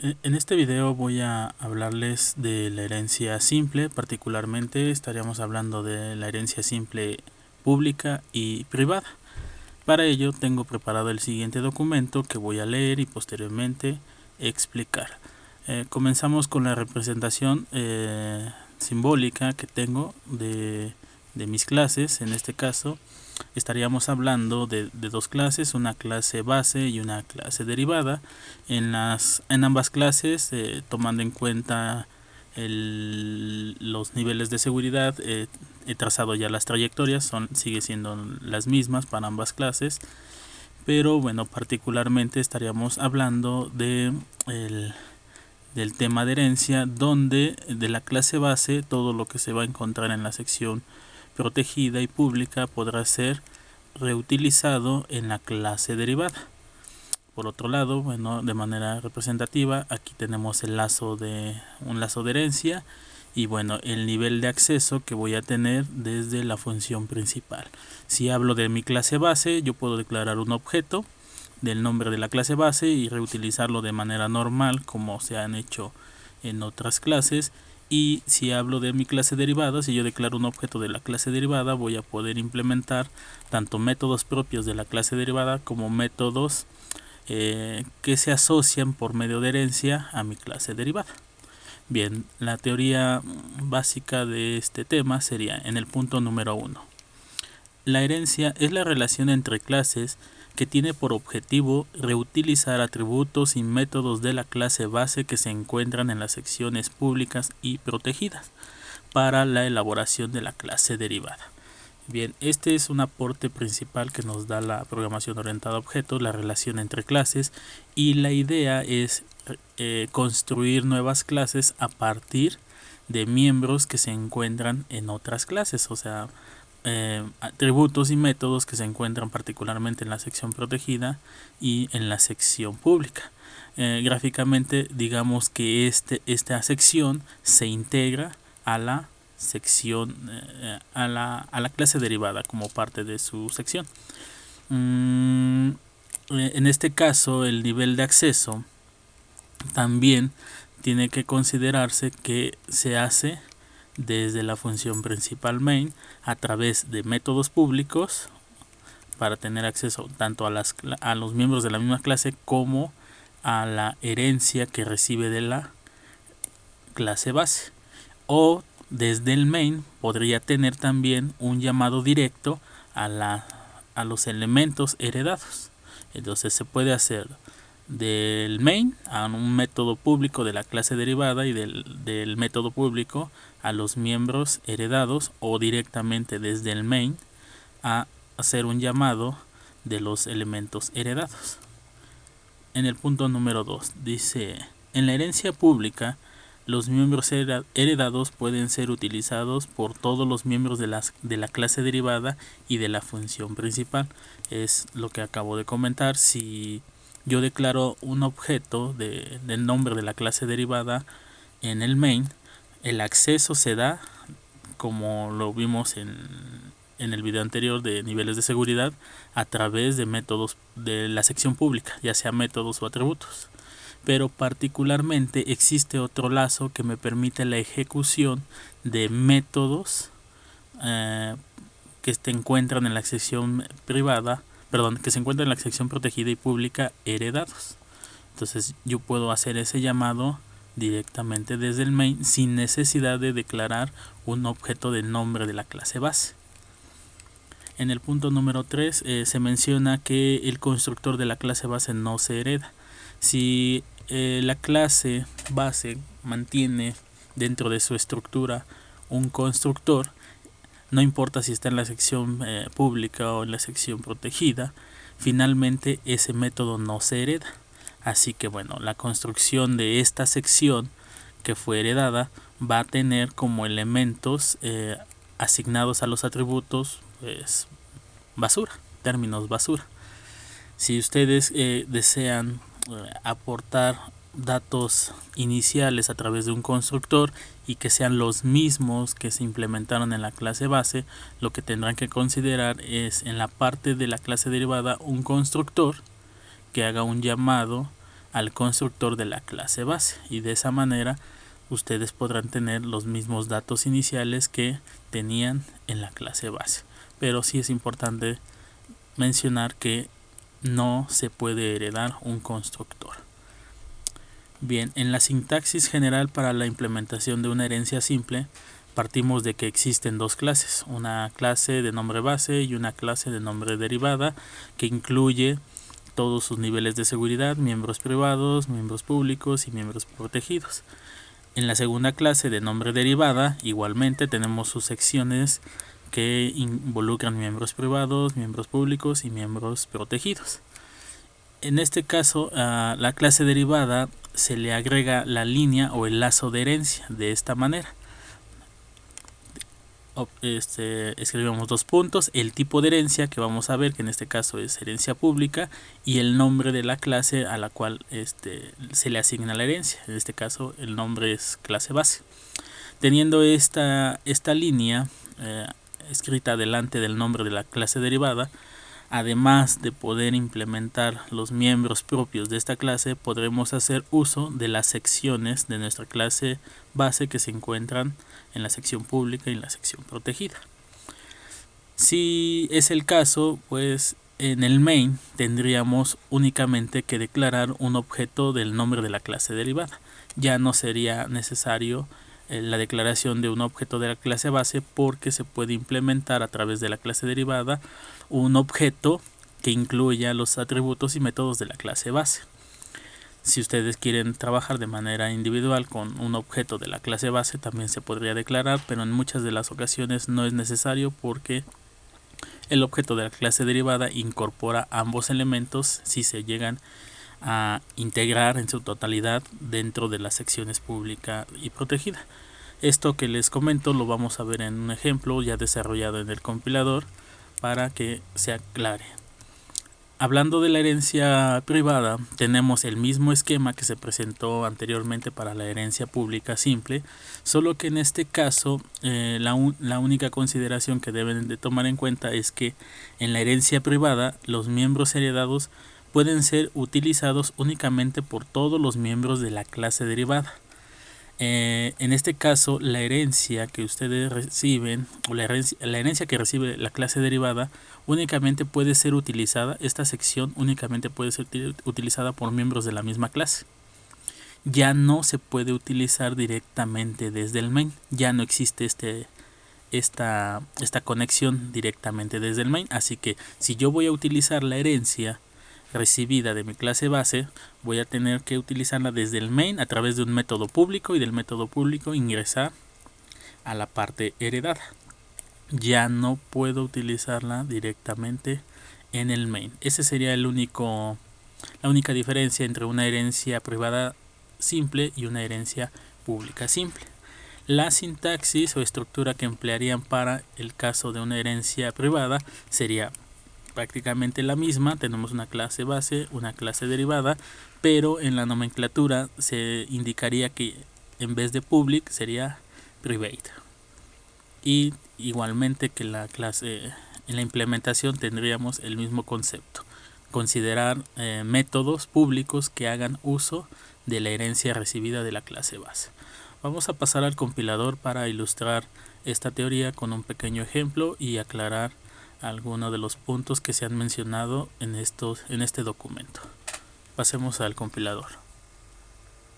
En este video voy a hablarles de la herencia simple. Particularmente estaríamos hablando de la herencia simple pública y privada. Para ello tengo preparado el siguiente documento que voy a leer y posteriormente explicar. Comenzamos con la representación simbólica que tengo de mis clases. En este caso estaríamos hablando de dos clases, una clase base y una clase derivada. En ambas clases, tomando en cuenta los niveles de seguridad, he trazado ya las trayectorias, sigue siendo las mismas para ambas clases, pero bueno, particularmente estaríamos hablando del tema de herencia, donde de la clase base todo lo que se va a encontrar en la sección protegida y pública podrá ser reutilizado en la clase derivada. Por otro lado, bueno, de manera representativa, aquí tenemos un lazo de herencia y bueno, el nivel de acceso que voy a tener desde la función principal. Si hablo de mi clase base, yo puedo declarar un objeto del nombre de la clase base y reutilizarlo de manera normal como se han hecho en otras clases. Y si hablo de mi clase derivada, si yo declaro un objeto de la clase derivada, voy a poder implementar tanto métodos propios de la clase derivada como métodos que se asocian por medio de herencia a mi clase derivada. Bien, la teoría básica de este tema sería en el punto número 1. La herencia es la relación entre clases que tiene por objetivo reutilizar atributos y métodos de la clase base que se encuentran en las secciones públicas y protegidas para la elaboración de la clase derivada. Bien, este es un aporte principal que nos da la programación orientada a objetos, la relación entre clases, y la idea es construir nuevas clases a partir de miembros que se encuentran en otras clases, o sea, atributos y métodos que se encuentran particularmente en la sección protegida y en la sección pública. Gráficamente, digamos que esta sección se integra a la sección, a la clase derivada como parte de su sección. En este caso, el nivel de acceso también tiene que considerarse que se hace desde la función principal main a través de métodos públicos para tener acceso tanto a los miembros de la misma clase como a la herencia que recibe de la clase base, o desde el main podría tener también un llamado directo a los elementos heredados. Entonces se puede hacer del main a un método público de la clase derivada y del método público a los miembros heredados, o directamente desde el main a hacer un llamado de los elementos heredados. En el punto número 2 dice: en la herencia pública, los miembros heredados pueden ser utilizados por todos los miembros de la clase derivada y de la función principal. Es lo que acabo de comentar. Si yo declaro un objeto del nombre de la clase derivada en el main, el acceso se da, como lo vimos en el video anterior de niveles de seguridad, a través de métodos de la sección pública, ya sea métodos o atributos. Pero particularmente existe otro lazo que me permite la ejecución de métodos que se encuentran en la sección privada, que se encuentran en la sección protegida y pública heredados. Entonces yo puedo hacer ese llamado directamente desde el main sin necesidad de declarar un objeto de nombre de la clase base. En el punto número 3 se menciona que el constructor de la clase base no se hereda. Si la clase base mantiene dentro de su estructura un constructor, no importa si está en la sección pública o en la sección protegida, finalmente ese método no se hereda. Así que bueno, la construcción de esta sección que fue heredada va a tener como elementos asignados a los atributos pues basura, términos basura. Si ustedes desean aportar datos iniciales a través de un constructor y que sean los mismos que se implementaron en la clase base, lo que tendrán que considerar es en la parte de la clase derivada un constructor que haga un llamado al constructor de la clase base, y de esa manera ustedes podrán tener los mismos datos iniciales que tenían en la clase base. Pero sí es importante mencionar que no se puede heredar un constructor. Bien, en la sintaxis general para la implementación de una herencia simple, partimos de que existen dos clases, una clase de nombre base y una clase de nombre derivada, que incluye todos sus niveles de seguridad, miembros privados, miembros públicos y miembros protegidos. En la segunda clase de nombre derivada, igualmente tenemos sus secciones que involucran miembros privados, miembros públicos y miembros protegidos. En este caso, a la clase derivada se le agrega la línea o el lazo de herencia de esta manera. Escribimos dos puntos, el tipo de herencia, que vamos a ver que en este caso es herencia pública, y el nombre de la clase a la cual se le asigna la herencia. En este caso el nombre es clase base. Teniendo esta línea escrita delante del nombre de la clase derivada, además de poder implementar los miembros propios de esta clase, podremos hacer uso de las secciones de nuestra clase base que se encuentran en la sección pública y en la sección protegida. Si es el caso, pues en el main tendríamos únicamente que declarar un objeto del nombre de la clase derivada. Ya no sería necesario la declaración de un objeto de la clase base, porque se puede implementar a través de la clase derivada un objeto que incluya los atributos y métodos de la clase base. Si ustedes quieren trabajar de manera individual con un objeto de la clase base, también se podría declarar, pero en muchas de las ocasiones no es necesario, porque el objeto de la clase derivada incorpora ambos elementos si se llegan a integrar en su totalidad dentro de las secciones pública y protegida. Esto que les comento lo vamos a ver en un ejemplo ya desarrollado en el compilador para que se aclare. Hablando de la herencia privada, tenemos el mismo esquema que se presentó anteriormente para la herencia pública simple, solo que en este caso la única consideración que deben de tomar en cuenta es que en la herencia privada los miembros heredados pueden ser utilizados únicamente por todos los miembros de la clase derivada. En este caso, la herencia que ustedes reciben, o la herencia que recibe la clase derivada, únicamente puede ser utilizada, esta sección únicamente puede ser utilizada por miembros de la misma clase. Ya no se puede utilizar directamente desde el main, ya no existe esta conexión directamente desde el main, así que si yo voy a utilizar la herencia recibida de mi clase base, voy a tener que utilizarla desde el main a través de un método público, y del método público ingresar a la parte heredada. Ya no puedo utilizarla directamente en el main. Ese sería la única diferencia entre una herencia privada simple y una herencia pública simple. La sintaxis o estructura que emplearían para el caso de una herencia privada sería prácticamente la misma. Tenemos una clase base, una clase derivada, pero en la nomenclatura se indicaría que en vez de public sería private. Y igualmente que la clase, en la implementación tendríamos el mismo concepto: considerar métodos públicos que hagan uso de la herencia recibida de la clase base. Vamos a pasar al compilador para ilustrar esta teoría con un pequeño ejemplo y aclarar algunos de los puntos que se han mencionado en este documento. Pasemos al compilador.